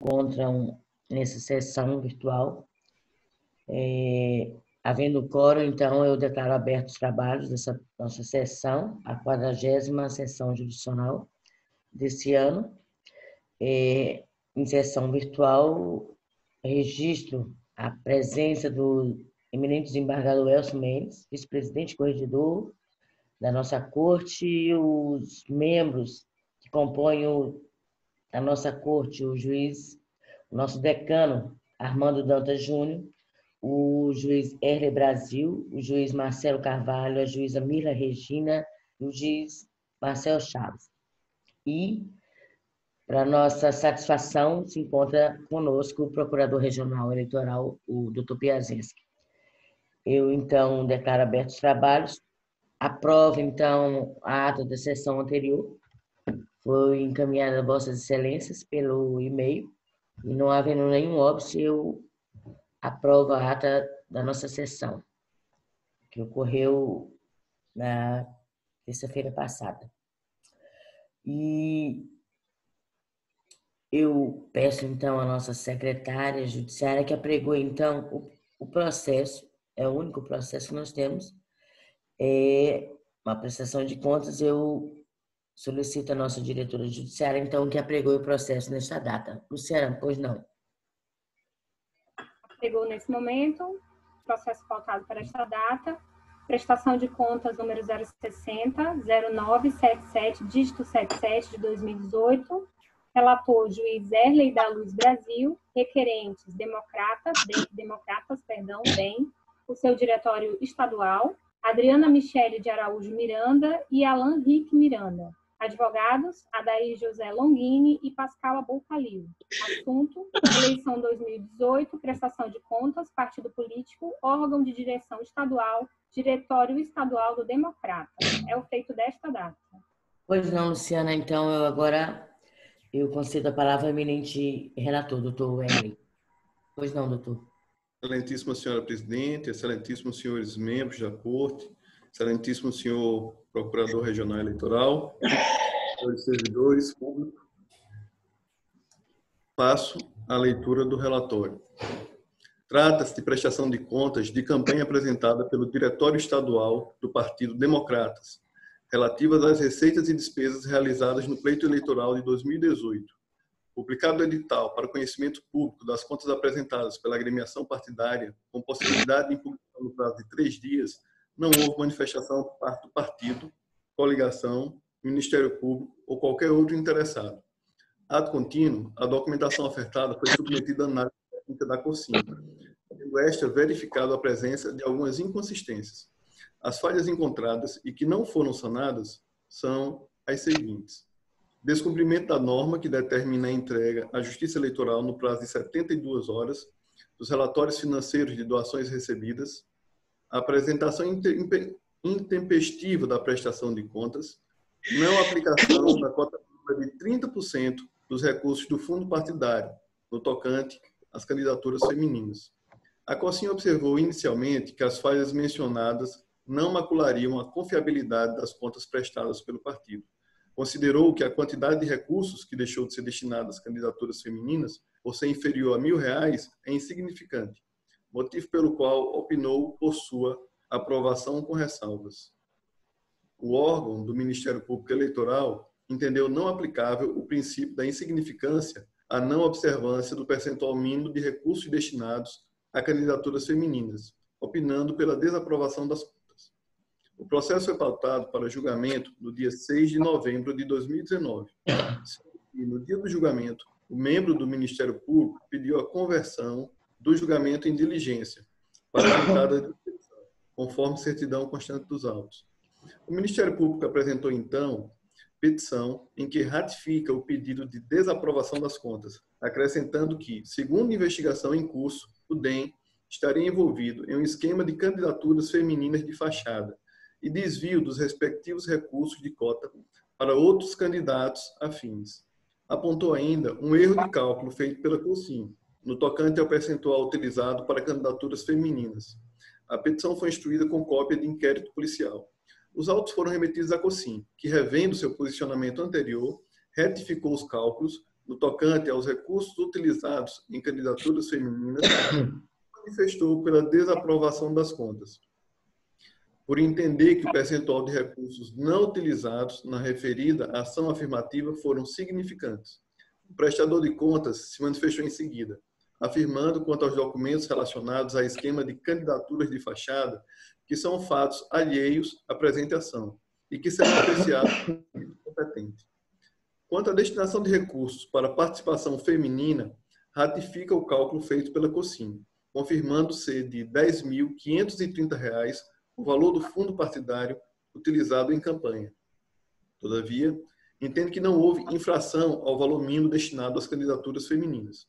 encontram nessa sessão virtual. Havendo quórum, então, eu declaro abertos os trabalhos dessa nossa sessão, a 40ª sessão jurisdicional desse ano. Em sessão virtual, registro a presença do eminente desembargador Elcio Mendes, vice-presidente corregedor da nossa corte, e os membros que compõem a nossa corte, o juiz, o nosso decano, Armando Dantas Júnior, o juiz Erle Brasil, o juiz Marcelo Carvalho, a juíza Mirla Regina e o juiz Marcelo Chaves. E, para nossa satisfação, se encontra conosco o procurador regional eleitoral, o Dr. Piazinski. Eu, então, declaro abertos os trabalhos. Aprovo, então, a ata da sessão anterior. Foi encaminhada a Vossas Excelências pelo e-mail. E não havendo nenhum óbice, eu aprovo a ata da nossa sessão, que ocorreu na terça-feira passada. E eu peço, então, à nossa secretária judiciária que apregoe, então, o processo, é o único processo que nós temos, uma prestação de contas. Eu solicito à nossa diretora judiciária, então, que apregoe o processo nesta data. Luciana, pois não. Apregou nesse momento, processo pautado para esta data, prestação de contas número 060-0977, dígito 77 de 2018, relator juiz Erley da Luz Brasil, requerentes democratas, DEM, o seu diretório estadual, Adriana Michele de Araújo Miranda e Alan Rick Miranda. Advogados, Adair José Longini e Pascal Aboucalil. Assunto, eleição 2018, prestação de contas, partido político, órgão de direção estadual, diretório estadual do Democrata. É o feito desta data. Pois não, Luciana, então eu concedo a palavra ao eminente relator, doutor Erley. Pois não, doutor. Excelentíssima senhora presidente, excelentíssimos senhores membros da corte, excelentíssimo senhor procurador regional eleitoral, senhores servidores públicos, passo a leitura do relatório. Trata-se de prestação de contas de campanha apresentada pelo Diretório Estadual do Partido Democratas, relativas às receitas e despesas realizadas no pleito eleitoral de 2018. Publicado o edital para conhecimento público das contas apresentadas pela agremiação partidária, com possibilidade de publicação no prazo de 3 dias, não houve manifestação por parte do partido, coligação, Ministério Público ou qualquer outro interessado. Ato contínuo, a documentação ofertada foi submetida à análise técnica da COSIM, tendo esta verificado a presença de algumas inconsistências. As falhas encontradas e que não foram sanadas são as seguintes: descumprimento da norma que determina a entrega à Justiça Eleitoral no prazo de 72 horas dos relatórios financeiros de doações recebidas, a apresentação intempestiva da prestação de contas, não aplicação da cota de 30% dos recursos do fundo partidário, no tocante às candidaturas femininas. A COSIM observou inicialmente que as falhas mencionadas não maculariam a confiabilidade das contas prestadas pelo partido. Considerou que a quantidade de recursos que deixou de ser destinada às candidaturas femininas, por ser inferior a R$ 1.000, é insignificante, motivo pelo qual opinou por sua aprovação com ressalvas. O órgão do Ministério Público Eleitoral entendeu não aplicável o princípio da insignificância à não observância do percentual mínimo de recursos destinados a candidaturas femininas, opinando pela desaprovação das contas. O processo foi pautado para julgamento no dia 6 de novembro de 2019. E no dia do julgamento, o membro do Ministério Público pediu a conversão do julgamento em diligência para a juntada de petição, conforme certidão constante dos autos. O Ministério Público apresentou, então, petição em que ratifica o pedido de desaprovação das contas, acrescentando que, segundo investigação em curso, o DEM estaria envolvido em um esquema de candidaturas femininas de fachada e desvio dos respectivos recursos de cota para outros candidatos afins. Apontou ainda um erro de cálculo feito pela COSIM, no tocante ao percentual utilizado para candidaturas femininas. A petição foi instruída com cópia de inquérito policial. Os autos foram remetidos à COSIM, que, revendo seu posicionamento anterior, retificou os cálculos, no tocante aos recursos utilizados em candidaturas femininas, manifestou pela desaprovação das contas, por entender que o percentual de recursos não utilizados na referida ação afirmativa foram significantes. O prestador de contas se manifestou em seguida, afirmando quanto aos documentos relacionados a esquema de candidaturas de fachada, que são fatos alheios à presente ação e que serão apreciados pelo competente. Quanto à destinação de recursos para participação feminina, ratifica o cálculo feito pela COSIM, confirmando ser de R$ 10.530 o valor do fundo partidário utilizado em campanha. Todavia, entende que não houve infração ao valor mínimo destinado às candidaturas femininas.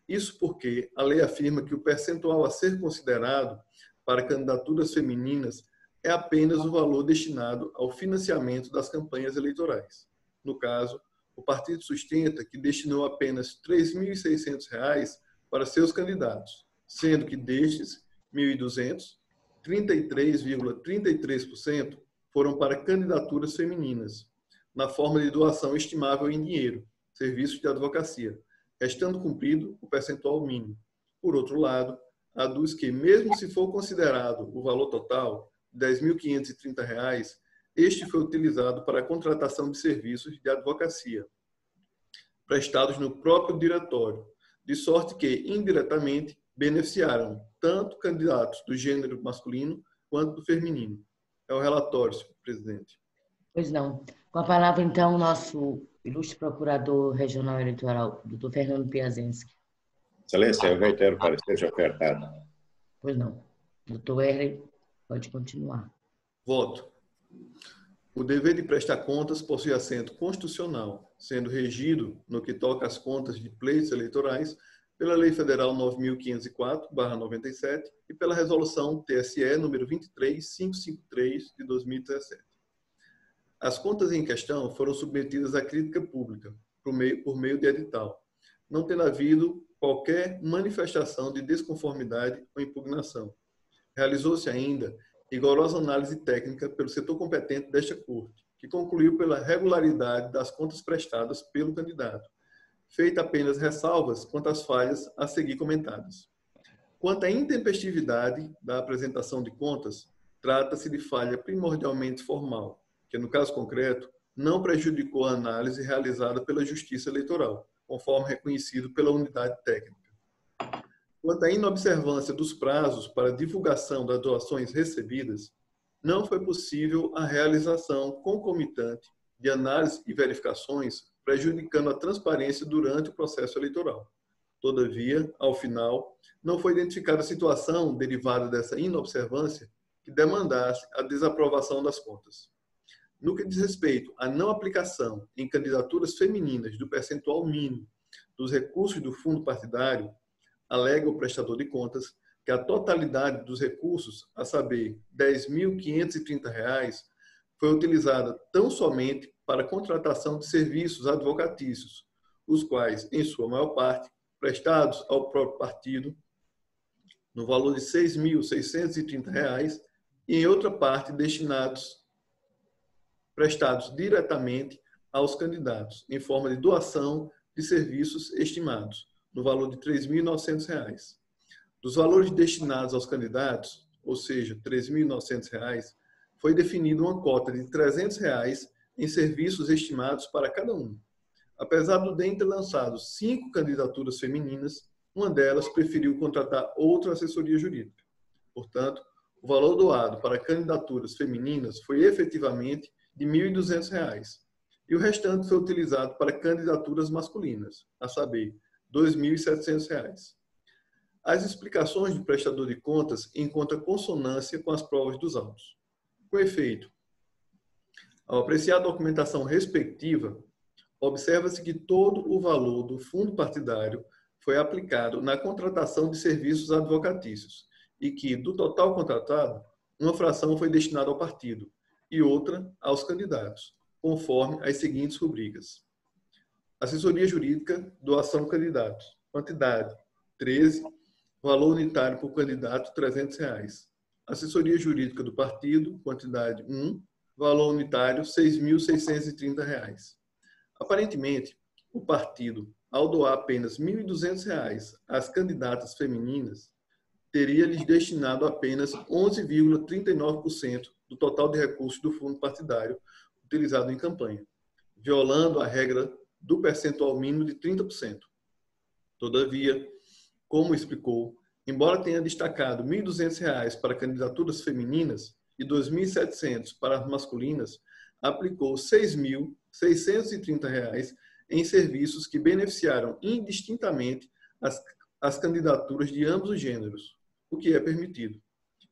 Isso porque a lei afirma que o percentual a ser considerado para candidaturas femininas é apenas o valor destinado ao financiamento das campanhas eleitorais. No caso, o partido sustenta que destinou apenas R$ 3.600 para seus candidatos, sendo que destes, 1.200, 33,33% foram para candidaturas femininas, na forma de doação estimável em dinheiro, serviços de advocacia, restando cumprido o percentual mínimo. Por outro lado, aduz que, mesmo se for considerado o valor total, R$ 10.530, este foi utilizado para a contratação de serviços de advocacia, prestados no próprio diretório, de sorte que, indiretamente, beneficiaram tanto candidatos do gênero masculino quanto do feminino. É o relatório, senhor presidente. Pois não. Com a palavra, então, o nosso ilustre procurador regional eleitoral, doutor Fernando Piazenski. Excelência, eu reitero o parecer já ofertado. Pois não. Doutor Erle, pode continuar. Voto. O dever de prestar contas possui assento constitucional, sendo regido, no que toca às contas de pleitos eleitorais, pela Lei Federal 9.504/97 e pela Resolução TSE número 23553 de 2017. As contas em questão foram submetidas à crítica pública por meio de edital, não tendo havido qualquer manifestação de desconformidade ou impugnação. Realizou-se ainda rigorosa análise técnica pelo setor competente desta Corte, que concluiu pela regularidade das contas prestadas pelo candidato, feita apenas ressalvas quanto às falhas a seguir comentadas. Quanto à intempestividade da apresentação de contas, trata-se de falha primordialmente formal, que, no caso concreto, não prejudicou a análise realizada pela Justiça Eleitoral, conforme reconhecido pela unidade técnica. Quanto à inobservância dos prazos para divulgação das doações recebidas, não foi possível a realização concomitante de análise e verificações, prejudicando a transparência durante o processo eleitoral. Todavia, ao final, não foi identificada situação derivada dessa inobservância que demandasse a desaprovação das contas. No que diz respeito à não aplicação em candidaturas femininas do percentual mínimo dos recursos do fundo partidário, alega o prestador de contas que a totalidade dos recursos, a saber, R$ 10.530, foi utilizada tão somente para a contratação de serviços advocatícios, os quais, em sua maior parte, prestados ao próprio partido, no valor de R$ 6.630, e em outra parte prestados diretamente aos candidatos, em forma de doação de serviços estimados, no valor de R$ 3.900. Dos valores destinados aos candidatos, ou seja, R$ 3.900, foi definida uma cota de R$ 300 em serviços estimados para cada um. Apesar do dentre lançados 5 candidaturas femininas, uma delas preferiu contratar outra assessoria jurídica. Portanto, o valor doado para candidaturas femininas foi efetivamente de R$ 1.200, e o restante foi utilizado para candidaturas masculinas, a saber, R$ 2.700. As explicações do prestador de contas encontram consonância com as provas dos autos. Com efeito, ao apreciar a documentação respectiva, observa-se que todo o valor do fundo partidário foi aplicado na contratação de serviços advocatícios e que, do total contratado, uma fração foi destinada ao partido e outra aos candidatos, conforme as seguintes rubricas. Assessoria jurídica, doação candidatos. Quantidade, 13. Valor unitário por candidato, R$ 300. Assessoria jurídica do partido, quantidade 1. Valor unitário, R$ 6.630. Aparentemente, o partido, ao doar apenas R$ 1.200 às candidatas femininas, teria lhes destinado apenas 11,39% do total de recursos do fundo partidário utilizado em campanha, violando a regra do percentual mínimo de 30%. Todavia, como explicou, embora tenha destacado R$ 1.200 para candidaturas femininas e R$ 2.700 para as masculinas, aplicou R$ 6.630 em serviços que beneficiaram indistintamente as candidaturas de ambos os gêneros, o que é permitido.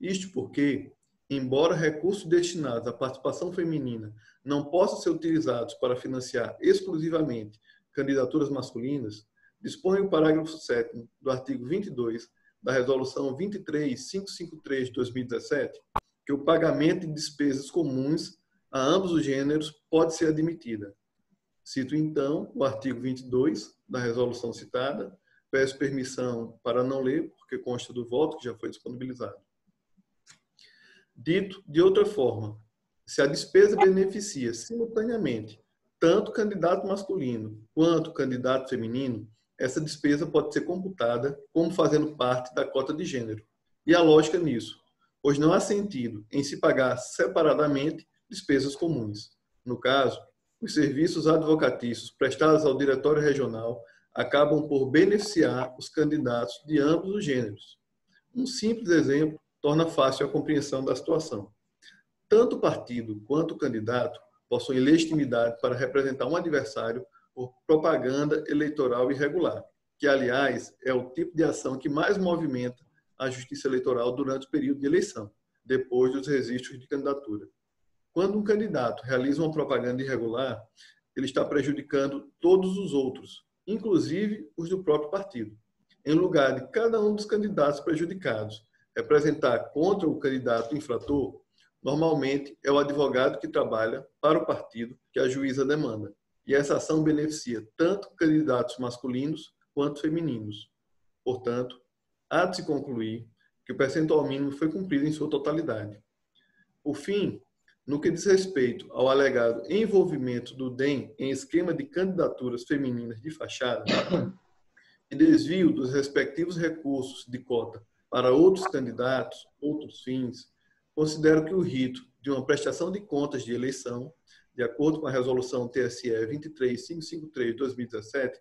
Isto porque, embora recursos destinados à participação feminina não possam ser utilizados para financiar exclusivamente candidaturas masculinas, dispõe o parágrafo 7º do artigo 22 da Resolução 23553 de 2017 que o pagamento de despesas comuns a ambos os gêneros pode ser admitida. Cito, então, o artigo 22 da resolução citada. Peço permissão para não ler, porque consta do voto que já foi disponibilizado. Dito de outra forma, se a despesa beneficia simultaneamente tanto o candidato masculino quanto o candidato feminino, essa despesa pode ser computada como fazendo parte da cota de gênero. E a lógica nisso, pois não há sentido em se pagar separadamente despesas comuns. No caso, os serviços advocatícios prestados ao Diretório Regional acabam por beneficiar os candidatos de ambos os gêneros. Um simples exemplo torna fácil a compreensão da situação. Tanto o partido quanto o candidato possuem legitimidade para representar um adversário por propaganda eleitoral irregular, que, aliás, é o tipo de ação que mais movimenta a justiça eleitoral durante o período de eleição, depois dos registros de candidatura. Quando um candidato realiza uma propaganda irregular, ele está prejudicando todos os outros, inclusive os do próprio partido. Em lugar de cada um dos candidatos prejudicados representar contra o candidato infrator, normalmente é o advogado que trabalha para o partido que ajuiza a demanda. E essa ação beneficia tanto candidatos masculinos quanto femininos. Portanto, há de se concluir que o percentual mínimo foi cumprido em sua totalidade. Por fim, no que diz respeito ao alegado envolvimento do DEM em esquema de candidaturas femininas de fachada e desvio dos respectivos recursos de cota para outros candidatos, outros fins, considero que o rito de uma prestação de contas de eleição, de acordo com a resolução TSE 23553 de 2017,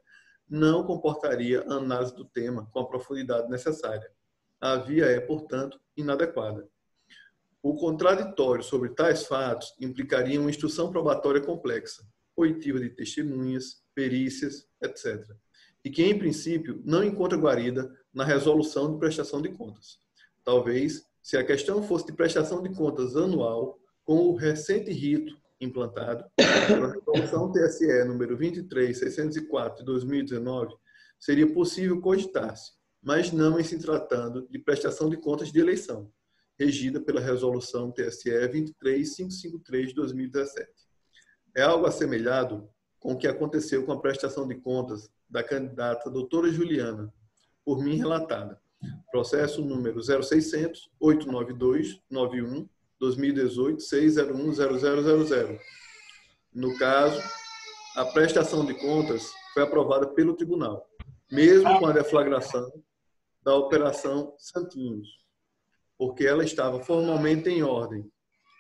não comportaria a análise do tema com a profundidade necessária. A via é, portanto, inadequada. O contraditório sobre tais fatos implicaria uma instrução probatória complexa, oitiva de testemunhas, perícias, etc., e que, em princípio, não encontra guarida na resolução de prestação de contas. Talvez, se a questão fosse de prestação de contas anual, com o recente rito implantado pela resolução TSE número 23604 de 2019, seria possível cogitar-se, mas não em se tratando de prestação de contas de eleição, regida pela resolução TSE 23553 de 2017. É algo assemelhado com o que aconteceu com a prestação de contas da candidata doutora Juliana, por mim relatada. Processo número 0600 892 91 2018 601 0000. No caso, a prestação de contas foi aprovada pelo tribunal, mesmo com a deflagração da Operação Santinhos, porque ela estava formalmente em ordem,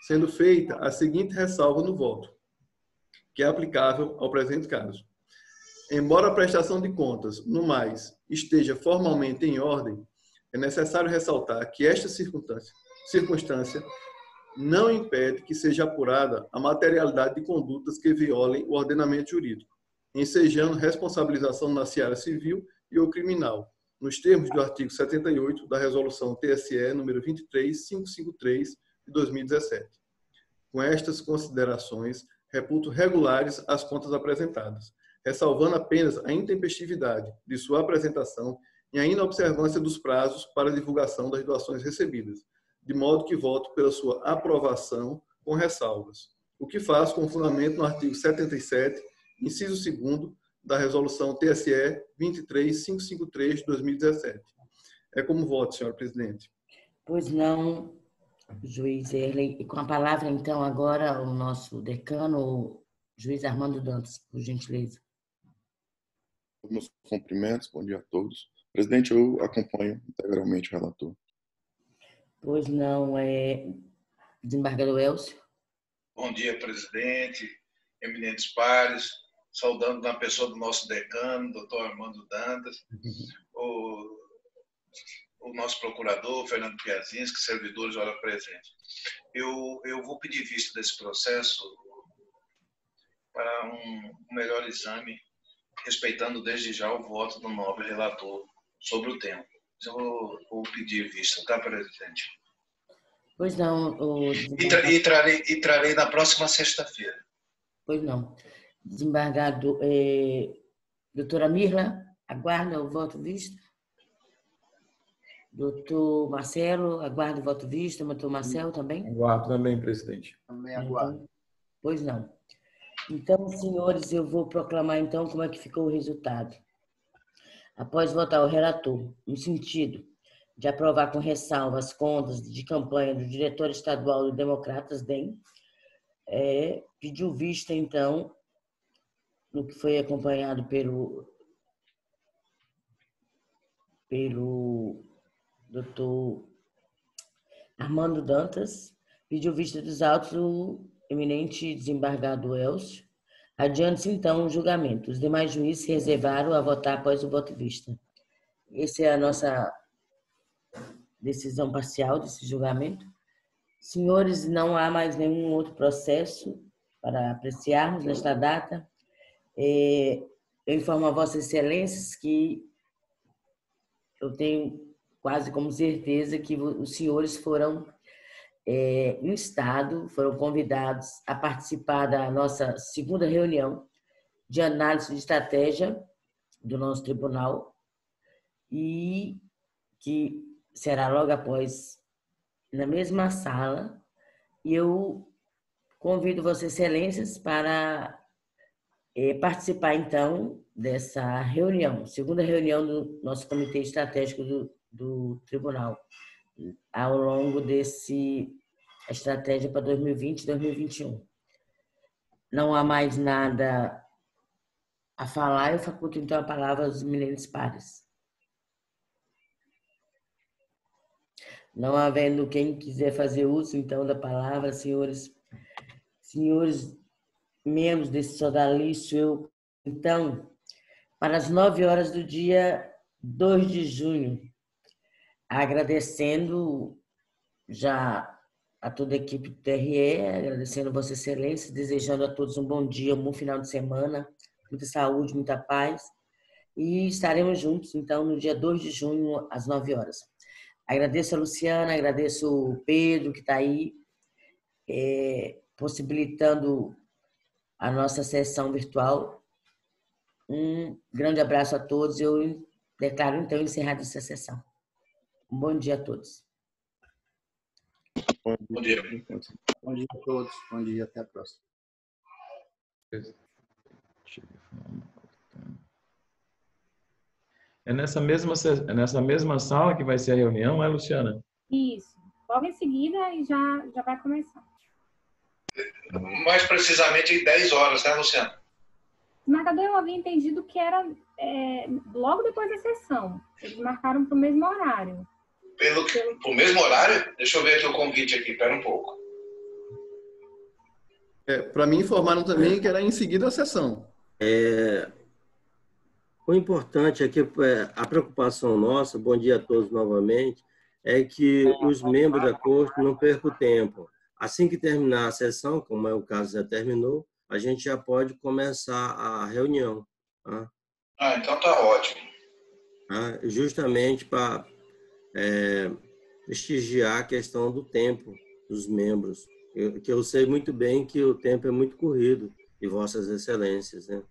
sendo feita a seguinte ressalva no voto, que é aplicável ao presente caso. Embora a prestação de contas, no mais, esteja formalmente em ordem, é necessário ressaltar que esta circunstância não impede que seja apurada a materialidade de condutas que violem o ordenamento jurídico, ensejando responsabilização na seara civil e ou criminal, nos termos do artigo 78 da Resolução TSE número 23553 de 2017. Com estas considerações, reputo regulares as contas apresentadas, ressalvando apenas a intempestividade de sua apresentação e a inobservância dos prazos para a divulgação das doações recebidas, de modo que voto pela sua aprovação com ressalvas, o que faço com fundamento no artigo 77, inciso 2º, da Resolução TSE 23553 de 2017. É como voto, senhor presidente. Pois não, juiz Erley. E com a palavra, então, agora o nosso decano, o juiz Armando Dantas, por gentileza. Meus cumprimentos, bom dia a todos. Presidente, eu acompanho integralmente o relator. Pois não, desembargador Elcio. Bom dia, presidente, eminentes pares, saudando na pessoa do nosso decano, doutor Armando Dantas, o nosso procurador, Fernando Piazinski, servidores, hora presente. Eu vou pedir vista desse processo para um melhor exame, respeitando desde já o voto do nobre relator sobre o tema. Eu vou pedir vista, tá, presidente? Pois não, E trarei na próxima sexta-feira. Pois não. Desembargado, doutora Mirla, aguarda o voto visto. Doutor Marcelo, aguarda o voto visto. Doutor Marcelo também? Aguardo também, presidente. Também aguardo. Então, pois não. Então, senhores, eu vou proclamar então como é que ficou o resultado. Após votar o relator, no sentido de aprovar com ressalva as contas de campanha do diretor estadual do Democratas, DEM, pediu vista, então, no que foi acompanhado pelo doutor Armando Dantas, pediu vista dos autos do eminente desembargador Elcio. Adiante-se, então, o julgamento. Os demais juízes se reservaram a votar após o voto vista. Essa é a nossa decisão parcial desse julgamento. Senhores, não há mais nenhum outro processo para apreciarmos nesta data. Eu informo a Vossas Excelências que eu tenho quase como certeza que os senhores foram instados, foram convidados a participar da nossa segunda reunião de análise de estratégia do nosso tribunal e que será logo após na mesma sala. E eu convido Vossas Excelências para participar, então, dessa reunião, segunda reunião do nosso Comitê Estratégico do Tribunal, ao longo desse estratégia para 2020 e 2021. Não há mais nada a falar, eu faculto, então, a palavra aos eminentes pares. Não havendo quem quiser fazer uso, então, da palavra, senhores membros desse sodalício, eu, então, para as 9 horas do dia 2 de junho, agradecendo já a toda a equipe do TRE, agradecendo a Vossa Excelência, desejando a todos um bom dia, um bom final de semana, muita saúde, muita paz, e estaremos juntos, então, no dia 2 de junho, às 9 horas. Agradeço a Luciana, agradeço o Pedro, que está aí, possibilitando a nossa sessão virtual. Um grande abraço a todos. Eu declaro, então, encerrada essa sessão. Um bom dia a todos. Bom dia. Bom dia a todos. Bom dia. Até a próxima. É nessa mesma sala que vai ser a reunião, Luciana? Isso. Logo em seguida e já vai começar. Mais precisamente em 10 horas, né, Luciano? Marcador, eu havia entendido que era logo depois da sessão. Eles marcaram para o mesmo horário. Pro mesmo horário? Deixa eu ver aqui o convite aqui, espera um pouco. Para mim, informaram também que era em seguida a sessão. O importante é que a preocupação nossa, bom dia a todos novamente, é que os membros da Corte não percam tempo. Assim que terminar a sessão, como é o caso, já terminou, a gente já pode começar a reunião. Tá? Então tá ótimo. Tá? Justamente para prestigiar a questão do tempo dos membros. Que eu sei muito bem que o tempo é muito corrido, de Vossas Excelências, né?